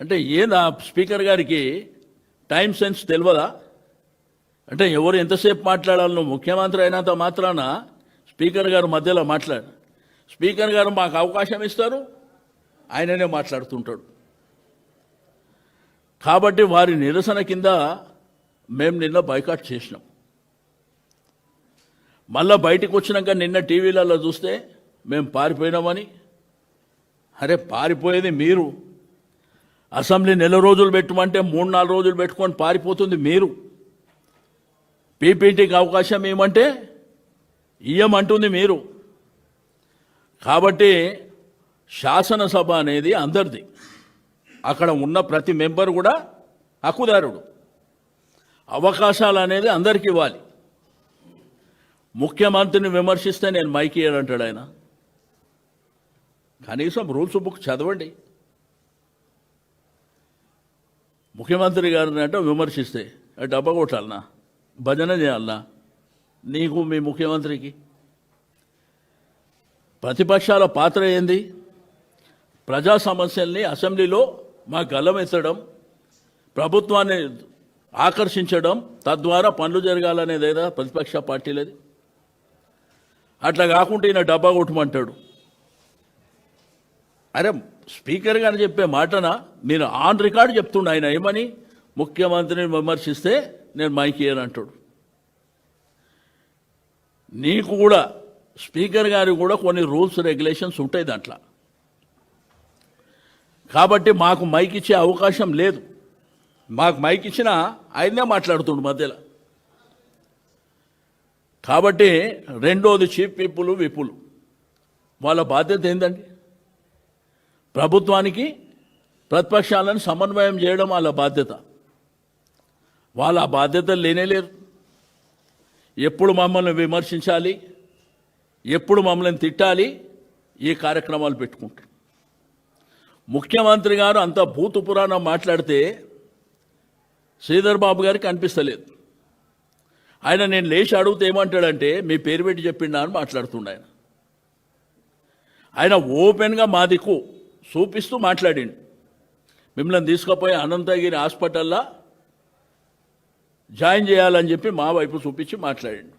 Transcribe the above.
అంటే ఏందా స్పీకర్ గారికి టైం సెన్స్ తెలియదా? అంటే ఎవరు ఎంతసేపు మాట్లాడాలను ముఖ్యమంత్రి అయినంత మాత్రాన స్పీకర్ గారు మధ్యలో స్పీకర్ గారు మాకు అవకాశం ఇస్తారు, ఆయననే మాట్లాడుతుంటాడు. కాబట్టి వారి నిరసన కింద మేము నిన్న బైకాట్ చేసినాం. మళ్ళా బయటకు వచ్చినాక నిన్న టీవీలలో చూస్తే మేము పారిపోయినామని. అరే పారిపోయేది మీరు. అసెంబ్లీ నెల రోజులు పెట్టమంటే 3-4 రోజులు పెట్టుకొని పారిపోతుంది మీరు. పీపీటీకి అవకాశం ఏమంటే ఇయ్యమంటుంది మీరు. కాబట్టి శాసనసభ అనేది అందరిది. అక్కడ ఉన్న ప్రతి మెంబర్ కూడా హక్కుదారుడు. అవకాశాలు అనేది అందరికీ ఇవ్వాలి. ముఖ్యమంత్రిని విమర్శిస్తే నేను మైక్ ఇయ్యానంటాడు ఆయన. కనీసం రూల్స్ బుక్ చదవండి. ముఖ్యమంత్రి గారిని అంటే విమర్శిస్తే డబ్బా కొట్టాలనా, భజన చేయాలనా నీకు మీ ముఖ్యమంత్రికి? ప్రతిపక్షాల పాత్ర ఏంది? ప్రజా సమస్యల్ని అసెంబ్లీలో మా గల్లమెత్తడం, ప్రభుత్వాన్ని ఆకర్షించడం, తద్వారా పనులు జరగాలనేదేదా ప్రతిపక్ష పార్టీలది. అట్లా కాకుండా ఈయన డబ్బా కొట్టమంటాడు. అరే స్పీకర్ గారు చెప్పే మాటనా? మీరు ఆన్ రికార్డు చెప్తుండ ఆయన ఏమని, ముఖ్యమంత్రిని విమర్శిస్తే నేను మైక్ ఇయ్యనంటాడు. నీకు కూడా స్పీకర్ గారికి కూడా కొన్ని రూల్స్ రెగ్యులేషన్స్ ఉంటాయి దాంట్లో. కాబట్టి మాకు మైక్ ఇచ్చే అవకాశం లేదు. మాకు మైక్ ఇచ్చినా ఆయనే మాట్లాడుతుండు మధ్యలో. కాబట్టి రెండోది చీఫ్ విప్పులు వాళ్ళ బాధ్యత ఏందండి? ప్రభుత్వానికి ప్రతిపక్షాలను సమన్వయం చేయడం వాళ్ళ బాధ్యత. వాళ్ళ బాధ్యతలు లేనేలేరు. ఎప్పుడు మమ్మల్ని విమర్శించాలి, ఎప్పుడు మమ్మల్ని తిట్టాలి, ఈ కార్యక్రమాలు పెట్టుకుంటారు. ముఖ్యమంత్రి గారు అంత భూత పురాణం మాట్లాడితే శ్రీధర్ బాబు గారికి అనిపిస్తలేదు. ఆయన నేను లేచి అడిగితే ఏమంటాడంటే మీ పేరు పెట్టి చెప్పిండా అని మాట్లాడుతుండ ఆయన ఓపెన్గా మా దిక్కు చూపిస్తూ మాట్లాడిండు. మిమ్మల్ని తీసుకుపోయి అనంతగిరి హాస్పిటల్లో జాయిన్ చేయాలని చెప్పి మా వైపు చూపించి మాట్లాడిండు.